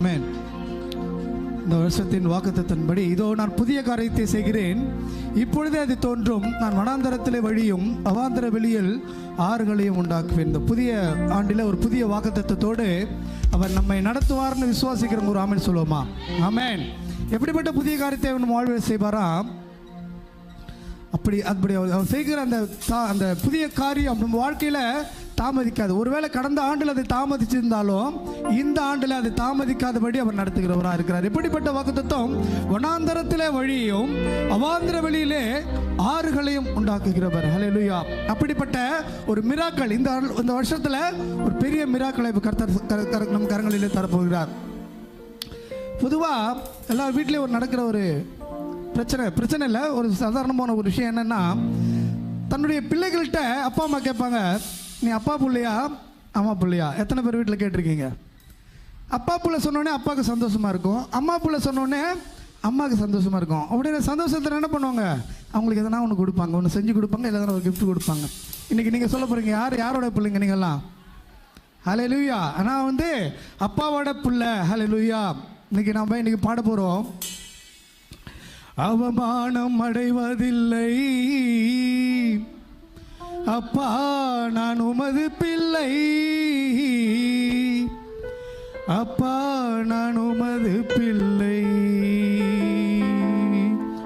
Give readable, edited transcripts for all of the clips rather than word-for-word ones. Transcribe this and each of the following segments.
ஆமென். இந்த வருஷத்தின் வாக்குத்தத்தன்படி இதோ நான் புதிய காரியத்தை செய்கிறேன், இப்பொழுதே அது தோன்றும், நான் வனாந்தரத்திலே வழியும் அவாந்தர வெளியில் ஆறுகளையும் உண்டாக்குவேன். இந்த புதிய ஆண்டில் ஒரு புதிய வாக்குத்தத்தத்தோடு அவர் நம்மை நடத்துவார்னு விசுவாசிக்கிறவங்க ஒரு ஆமென் சொல்லுவோமா? ஆமென். எப்படிப்பட்ட புதிய காரியத்தை நம்ம வாழ்வில் செய்வாரா? அப்படி அவர் செய்கிற அந்த புதிய காரியம் நம்ம வாழ்க்கையில் தாமதிக்காது. ஒருவேளை கடந்த ஆண்டில் அதை தாமதிச்சிருந்தாலும் இந்த ஆண்டில் அதை தாமதிக்காதபடி அவர் நடத்துகிறவராக இருக்கிறார். எப்படிப்பட்ட வாக்குத்தத்தம்? வனாந்தரத்திலே வழியும் அவாந்தர வெளியிலே ஆறுகளையும் உண்டாக்குகிறவர். ஹல்லேலூயா. அப்படிப்பட்ட ஒரு மிராக்கள் இந்த வருஷத்தில் ஒரு பெரிய மிராக்களை கர்த்தர் நம் கரங்களிலே தரப்போகிறார். பொதுவாக எல்லா வீட்லேயும் ஒரு நடக்கிற ஒரு பிரச்சனை இல்லை, ஒரு சாதாரணமான ஒரு விஷயம் என்னென்னா, தன்னுடைய பிள்ளைகள்கிட்ட அப்பா அம்மா கேட்பாங்க, நீ அப்பா பிள்ளையா அம்மா பிள்ளையா? எத்தனை பேர் வீட்டில் கேட்டிருக்கீங்க? அப்பா பிள்ளை சொன்னோடனே அப்பாவுக்கு சந்தோஷமாக இருக்கும், அம்மா பிள்ளை சொன்னோடனே அம்மாவுக்கு சந்தோஷமாக இருக்கும். அப்படியே சந்தோஷத்தில் என்ன பண்ணுவாங்க? அவங்களுக்கு எதனா ஒன்று கொடுப்பாங்க, ஒன்று செஞ்சு கொடுப்பாங்க, இல்லை எதனா ஒரு கிஃப்ட் கொடுப்பாங்க. இன்றைக்கி நீங்கள் சொல்ல போகிறீங்க, யாரோட பிள்ளைங்க நீங்கள்லாம்? ஹல்லேலூயா. ஆனால் அப்பாவோட பிள்ளை. ஹல்லேலூயா. இன்றைக்கி பாட போகிறோம். அவமானம் அடைவதில்லை அப்பா, நான் உமது பிள்ளை, அப்பா நான் உமது பிள்ளை.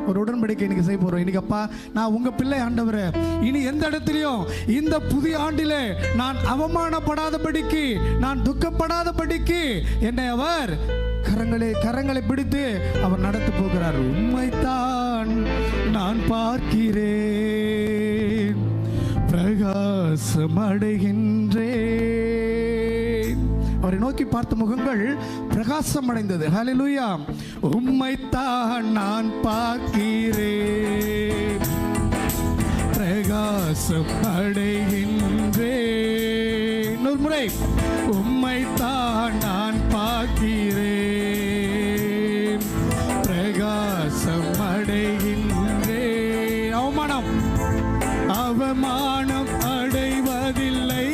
ஒரு உடன்படிக்கை இன்னைக்கு செய்ய போறோம். இன்னைக்கு அப்பா, நான் உங்க பிள்ளை ஆண்டவரே, இனி எந்த இடத்துலையும் இந்த புதிய ஆண்டிலே நான் அவமானப்படாதபடிக்கு, நான் துக்கப்படாதபடிக்கு என்னை அவர் கரங்களை பிடித்து அவர் நடத்த போகிறார். உம்மைத்தான் நான் பார்க்கிறேன், பிரகாசம் அடைகின்றேன். அவரை நோக்கி பார்த்த முகங்கள் பிரகாசம் அடைந்தது. ஹல்லேலூயா. உம்மைத்தான் நான் பார்க்கிறேன், பிரகாசம் அடைகின்றேன். ஒரு முறை, உம்மைத்தான் நான் பார்க்கிறேன், பிரகாசம் அடைகின்றேன். அவமானம் அடைவதில்லை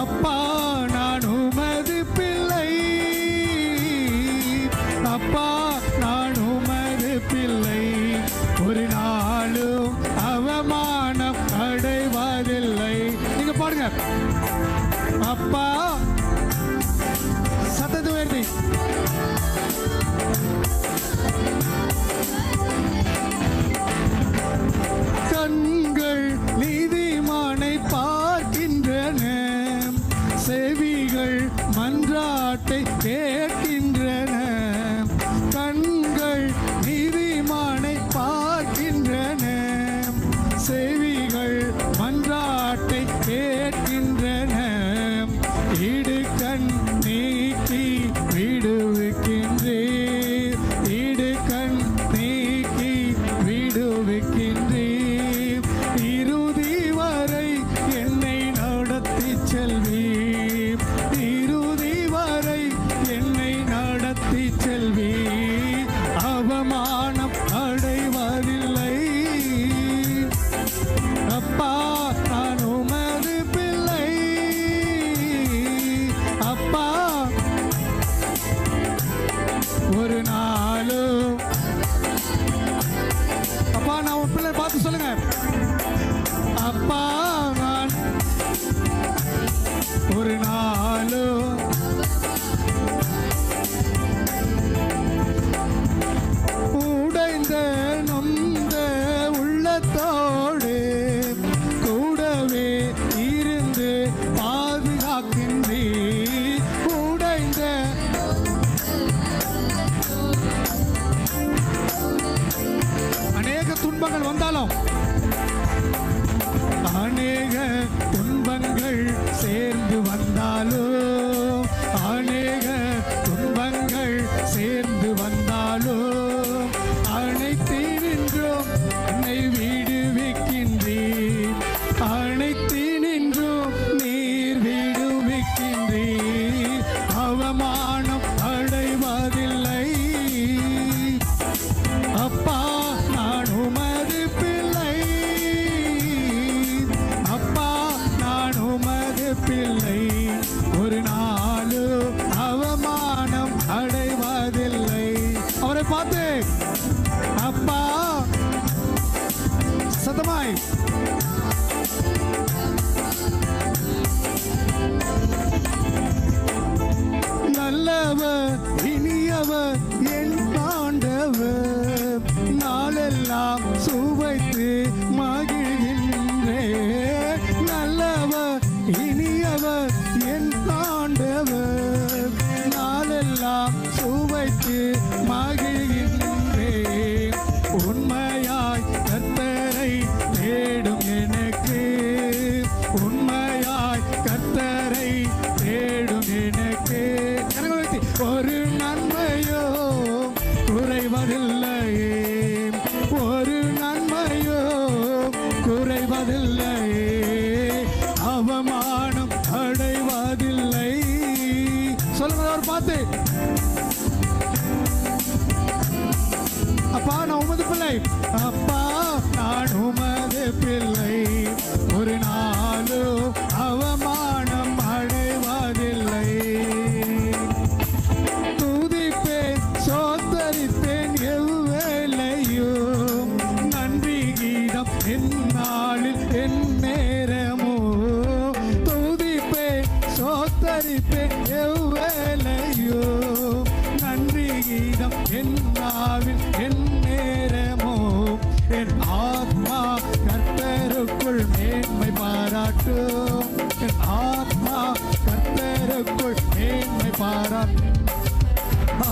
அப்பா, நான் உமது பிள்ளை, அப்பா நான் உமது பிள்ளை. ஒரு நாளும் அவமானம் அடைவதில்லை. நீங்க பாருங்க, அப்பா சத்தத்தை உயர்த்தி. கண்கள் நீதிமானை பார்க்கின்றன, செவிகள் மன்றாட்டை கேட்கின்றன. கண்கள் நீதிமானை பார்க்கின்றன, செவிகள் மன்றாட்டை கேட்கின்றன. இடுக்கண் நீக்கி விடுவிக்கின்றீர், இடுக்கண் நீக்கி விடுவிக்கின்றீர். இறுதி வரை என்னை நடத்தி செல்வீர், இறுதி வரை என்னை நடத்தி செல்வீர். அவமானம் அடைவதில்லை அப்பா, நான் உமது பிள்ளை, அப்பா. ஒரு நாளும் அப்பா, நான் உன் பிள்ளை பார்த்து சொல்லுங்க, அப்பா நான் ஒரு நாளும் உடைந்த நொந்த உள்ளத்தோடு கூடவே இருந்து பாதுகாக்கின்றீர். உடைந்த அநேக துன்பங்கள் வந்தாலும், அநேக துன்பங்கள் சேர்ந்து வந்தாலும், அநேக துன்பங்கள் சேர்ந்து வந்தாலும், அனைத்து நின்றும் என்னை விடுவிக்கின்றீர், அனைத்து நின்றும் நீர் விடுவிக்கின்றீர். அவமானம் அடைவதில்லை அப்பா, நான் உமது பிள்ளை, ஒரு நன்மையோ குறைவதில்லையே, ஒரு நன்மையோ குறைவதில்லையே, அவமானம் அடைவதில்லை. சொல்லுங்க ஒரு பார்த்து. அப்பா நான் உமது பிள்ளை, அப்பா நான் உமது பிள்ளை, ஒரு நாளும் அவமானம் அடைவதில்லை. துதிப்பேன் சோத்தரிப்பேன் எவ்வேளையும், நன்றி கீதம் எந்நாளில் என் நேரமோ. துதிப்பேன் சோத்தரிப்பேன் எவ்வேளையும், நன்றி கீதம் எந்நாளில் என் நேரமோ. என் ஆத்மா கர்த்தருக்குள் மேன்மை பாராட்டும், என் ஆத்மா கர்த்தருக்குள் மேன்மை பாராட்டும்.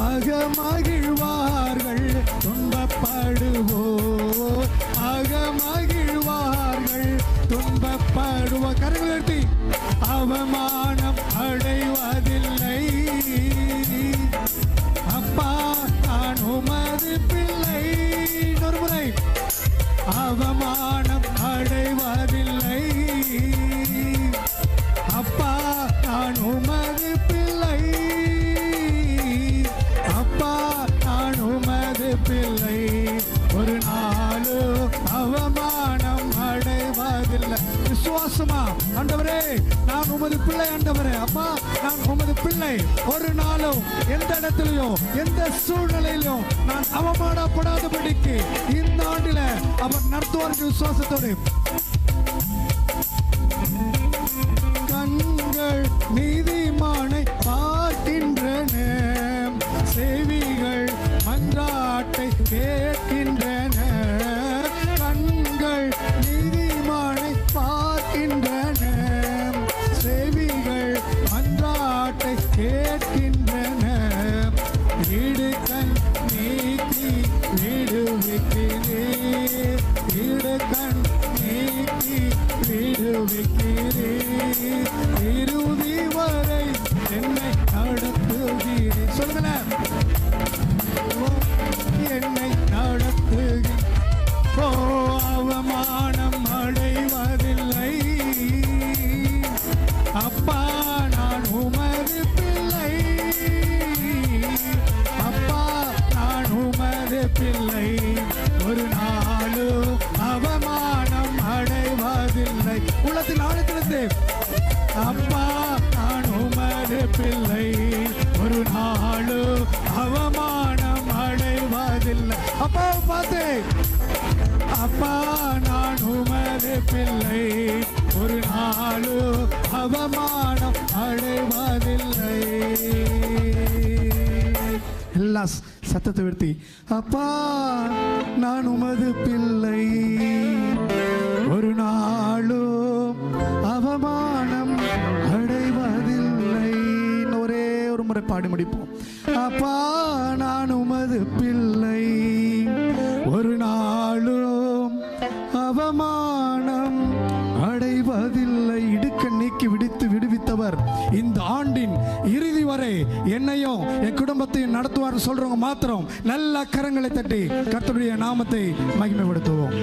ஆக மகிழ்வார்கள் துன்பப்படுவோர், ஆக மகிழ்வார்கள் துன்பப்படுவோர். கரங்கட்டி அவமானம் அடைவதில்லை. அப்பா நான் உமது பிள்ளை, ஒரு முறை அவமானம் அடைவதில்லை. அப்பா நான் உமது பிள்ளை, அப்பா நான் உமது பிள்ளை, ஒரு நாளும் அவமானம் அடைவதில்லை. விசுவாசமா ஆண்டவரே நான் உமது பிள்ளை, ஆண்டவரே அப்பா நான் உமது பிள்ளை, ஒரு நாளும் எந்த இடத்திலையும் எந்த சூழ்நிலையிலும் நான் அவமானப்படாதபடிக்கு இந்த ஆண்டில அவர் நடத்துவார்கள் விசுவாசத்தோடு. கண்கள் நீதிமானை பார்க்கின்றன, செவிகள் மன்றாட்டை கேட்கின்றன. கண்கள் நீதிமானை பார்க்கின்றன, செவிகள் மன்றாட்டை கேட்கின்றன. இடுக்கண் நீக்கி விடுவிக்கிறே, இடுக்கண் நீக்கி விடுவிக்கிறே, இறுதி வரை என்னை நடத்துகிறேன். சொல்லுங்களேன், என்னை நடத்துகிறேன். ஓ அவமானம் அடைவதில்லை. அப்பா நான் உமது பிள்ளை, அப்பா நான் உமது பிள்ளை, ஒரு நாளும் அவமானம் அடைவதில்லை. உள்ளத்தில் ஆழத்திலிருந்து அப்பா நான் உமது பிள்ளை, ஒரு நாளும் அவமானம் அடைவதில்லை. அப்பா பார்த்து, அப்பா நான் உமது பிள்ளை, ஒரு நாளும் அவமானம் அடைவதில்லை. எல்லா சத்தத்தை உயர்த்தி அப்பா நான் உமது பிள்ளை, ஒரு நாளும் அவமானம் அடைவதில்லை. ஒரே ஒரு முறை பாடி முடிப்போம். அப்பா நான் உமது பிள்ளை, ஒரு நாளும் அவமானம் அடைவதில்லை. இடுக்க நீக்கி விடுவித்தவர் இந்த ஆண்டின் இறுதி வரை என்னையும் என் குடும்பத்தையும் நடத்துவார் சொல்றவங்க மாத்திரம் நல்ல கரங்களை தட்டி கர்த்தருடைய நாமத்தை மகிமைப்படுத்துவோம்.